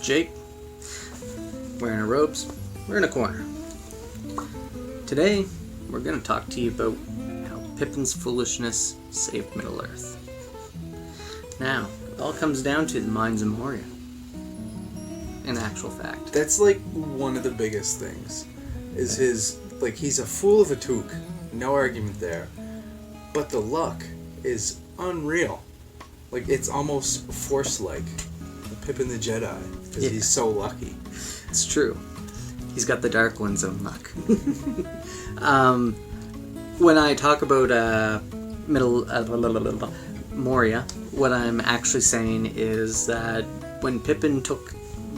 Jake, wearing our robes, we're in a corner. Today, we're going to talk to you about how Pippin's foolishness saved Middle-earth. Now, it all comes down to the Mines of Moria. In actual fact. That's like one of the biggest things. Is his, like, he's a fool of a took. No argument there. But the luck is unreal. Like, it's almost Force-like. Pippin the Jedi. Because he's so lucky. It's true. He's got the Dark One's own luck. When I talk about Moria, what I'm actually saying is that when Pippin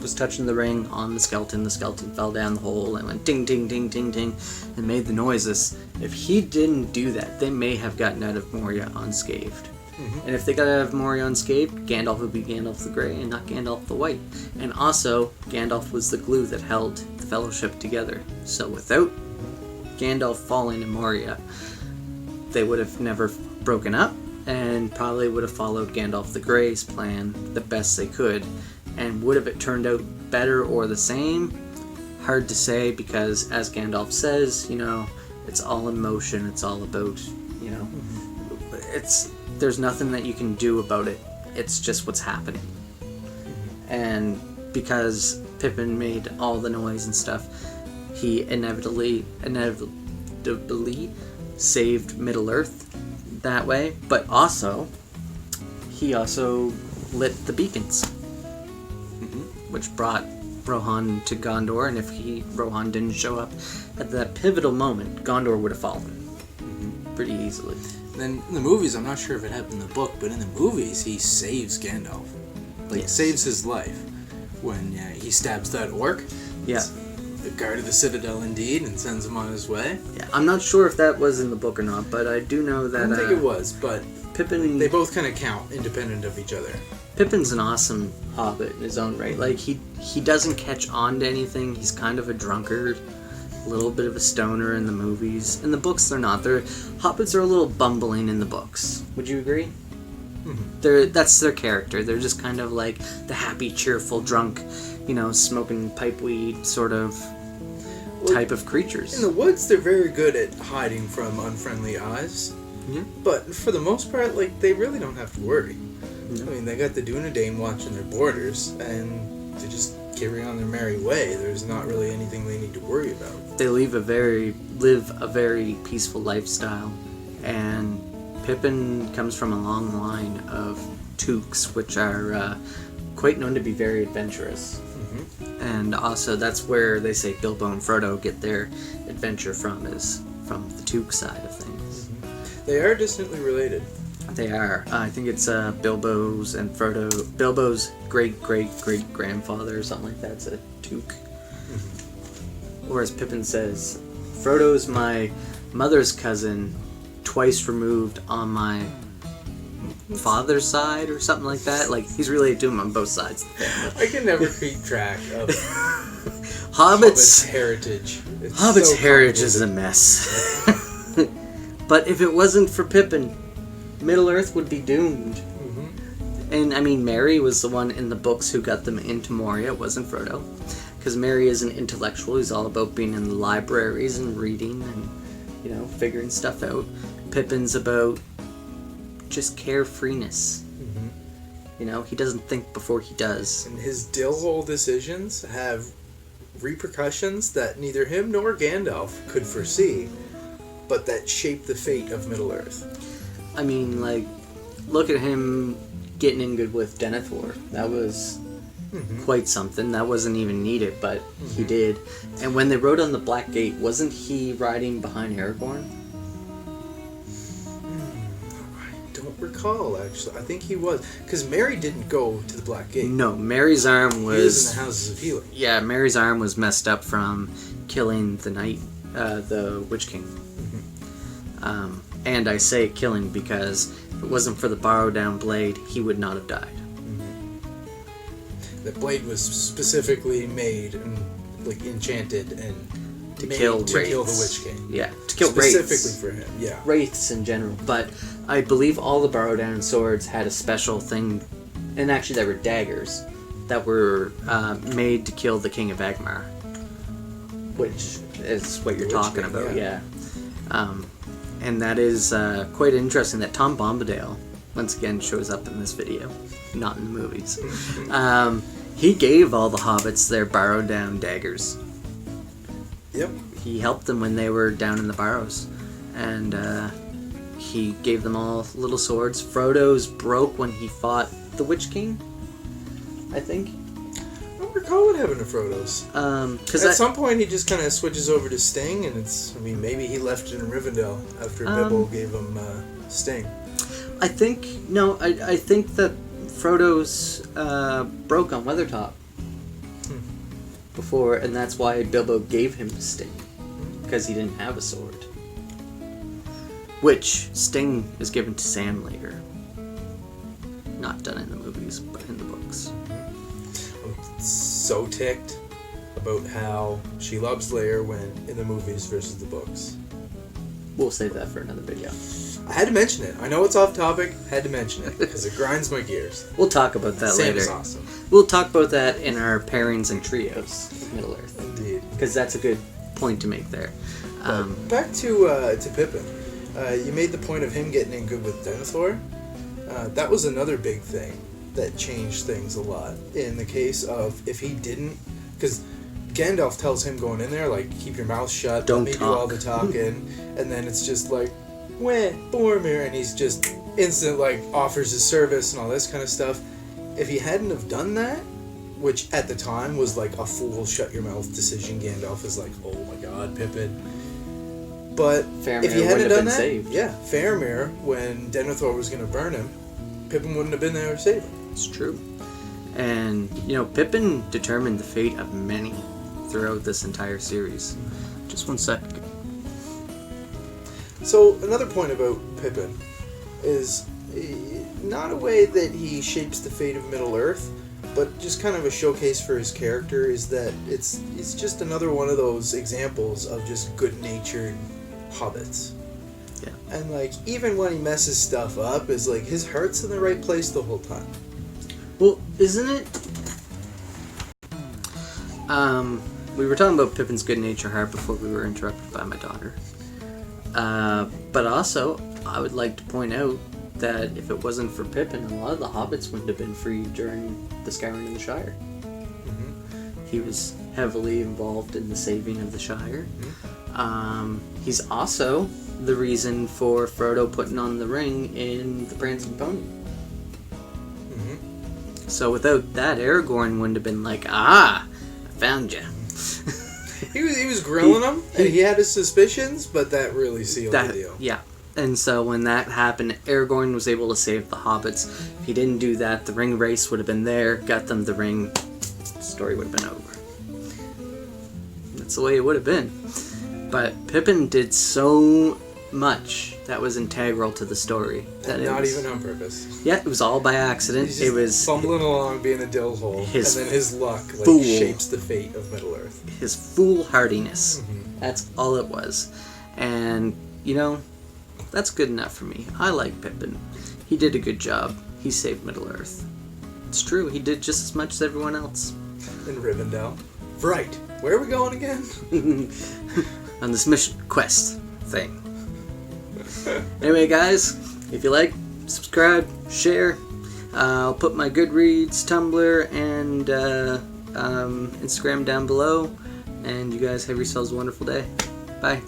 was touching the ring on the skeleton fell down the hole and went ding, ding, ding, ding, ding, and made the noises. If he didn't do that, they may have gotten out of Moria unscathed. Mm-hmm. And if they got out of Moria unscathed, Gandalf would be Gandalf the Grey and not Gandalf the White. And also, Gandalf was the glue that held the Fellowship together. So without Gandalf falling in Moria, they would have never broken up and probably would have followed Gandalf the Grey's plan the best they could. And would have it turned out better or the same? Hard to say, because as Gandalf says, it's all in motion. It's all about, there's nothing that you can do about it. It's just what's happening. And because Pippin made all the noise and stuff, he inevitably saved Middle-earth that way. But also, he also lit the beacons, which brought Rohan to Gondor, and if Rohan didn't show up at that pivotal moment, Gondor would have fallen pretty easily. Then in the movies, I'm not sure if it happened in the book, but in the movies, he saves Gandalf. Saves his life when he stabs that orc. Yeah. The guard of the Citadel, indeed, and sends him on his way. Yeah, I'm not sure if that was in the book or not, but I do know that... I don't think it was, but Pippin... They both kind of count independent of each other. Pippin's an awesome hobbit in his own right. Like, he doesn't catch on to anything. He's kind of a drunkard, a little bit of a stoner in the movies. In the books, they're not. Hobbits are a little bumbling in the books. Would you agree? Mm-hmm. That's their character. They're just kind of like the happy, cheerful, drunk, smoking pipe weed sort of type of creatures. In the woods, they're very good at hiding from unfriendly eyes. Mm-hmm. But for the most part, they really don't have to worry. I mean, they got the Dunedain watching their borders, and they just carry on their merry way. There's not really anything they need to worry about. They live a very peaceful lifestyle, and Pippin comes from a long line of Tooks, which are quite known to be very adventurous. Mm-hmm. And also, that's where they say Bilbo and Frodo get their adventure from, is from the Took side of things. Mm-hmm. They are distantly related. They are. I think it's Bilbo's great-great-great-grandfather or something like that. It's a Took. Mm-hmm. Or as Pippin says, Frodo's my mother's cousin, twice removed on my father's side or something like that. Like, he's related to him on both sides. I can never keep track of Hobbit's heritage. Hobbit's heritage is a mess. But if it wasn't for Pippin, Middle-earth would be doomed. Mm-hmm. And, I mean, Merry was the one in the books who got them into Moria. It wasn't Frodo. Because Merry is an intellectual. He's all about being in the libraries and reading and, figuring stuff out. Pippin's about just carefreeness. Mm-hmm. He doesn't think before he does. And his dill-hole decisions have repercussions that neither him nor Gandalf could foresee, but that shape the fate of Middle-earth. I mean, look at him getting in good with Denethor. That was quite something. That wasn't even needed, but he did. And when they rode on the Black Gate, wasn't he riding behind Aragorn? I don't recall, actually. I think he was. Because Merry didn't go to the Black Gate. No, Merry's arm was... He was in the Houses of Healing. Yeah, Merry's arm was messed up from killing the Knight, the Witch King. Mm-hmm. And I say killing because if it wasn't for the borrowed down blade, he would not have died. Mm-hmm. The blade was specifically made and enchanted and to kill the Witch King. Yeah, to kill specifically wraiths. For him. Yeah, wraiths in general. But I believe all the borrowed down swords had a special thing, and actually they were daggers. that were made to kill the King of Agmar, which is what you're talking King, about, yeah. And that is quite interesting that Tom Bombadil, once again, shows up in this video, not in the movies. He gave all the hobbits their borrowed down daggers. Yep. He helped them when they were down in the Barrows. And he gave them all little swords. Frodo's broke when he fought the Witch King, I think. I don't recall what happened to Frodo's. At some point he just kind of switches over to Sting, and maybe he left it in Rivendell after Bilbo gave him Sting. I think that Frodo's broke on Weathertop before, and that's why Bilbo gave him Sting, because he didn't have a sword. Which Sting is given to Sam later. Not done in the movies, but in the books. I'm so ticked about how she loves Leia when in the movies versus the books. We'll save that for another video. I had to mention it. I know it's off topic. Had to mention it because it grinds my gears. We'll talk about that Sam later. is awesome. We'll talk about that in our pairings and trios of Middle Earth. Indeed. Because that's a good point to make there. Back to Pippin. You made the point of him getting in good with Denethor. That was another big thing that changed things a lot. In the case of if he didn't, because Gandalf tells him going in there, like, keep your mouth shut, Don't let me talk. do all the talking, and then it's just like, weh, Boromir, and he's just instant, like, offers his service and all this kind of stuff. If he hadn't have done that, which at the time was like a fool shut your mouth decision, Gandalf is like, oh my god, Pippin. But Faramir if he hadn't wouldn't have done been that, saved. yeah, Faramir, when Denethor was going to burn him, Pippin wouldn't have been there to save him. It's true. And, Pippin determined the fate of many throughout this entire series. Just one second. So, another point about Pippin is not a way that he shapes the fate of Middle-earth, but just kind of a showcase for his character is that it's just another one of those examples of just good-natured hobbits. Yeah. And, like, even when he messes stuff up, is like, his heart's in the right place the whole time. Well, isn't it? We were talking about Pippin's good nature heart before we were interrupted by my daughter. But also, I would like to point out that if it wasn't for Pippin, a lot of the hobbits wouldn't have been free during the Scouring of the Shire. Mm-hmm. He was heavily involved in the saving of the Shire. Mm-hmm. He's also the reason for Frodo putting on the ring in the Prancing Pony. Mm-hmm. So without that, Aragorn wouldn't have been like, I found you. He was grilling him, and he had his suspicions, but that really sealed the deal. Yeah. And so when that happened, Aragorn was able to save the hobbits. If he didn't do that, the ring race would have been there, got them the ring, the story would have been over. That's the way it would have been. But Pippin did so much that was integral to the story. That not even on purpose. Yeah, it was all by accident. He's just fumbling along, being a dill hole, and then his luck shapes the fate of Middle-earth. His foolhardiness. Mm-hmm. That's all it was. And, that's good enough for me. I like Pippin. He did a good job. He saved Middle-earth. It's true, he did just as much as everyone else. In Rivendell. Right. Where are we going again? On this mission quest thing. Anyway, guys, if you like, subscribe, share. I'll put my Goodreads, Tumblr, and Instagram down below. And you guys have yourselves a wonderful day. Bye.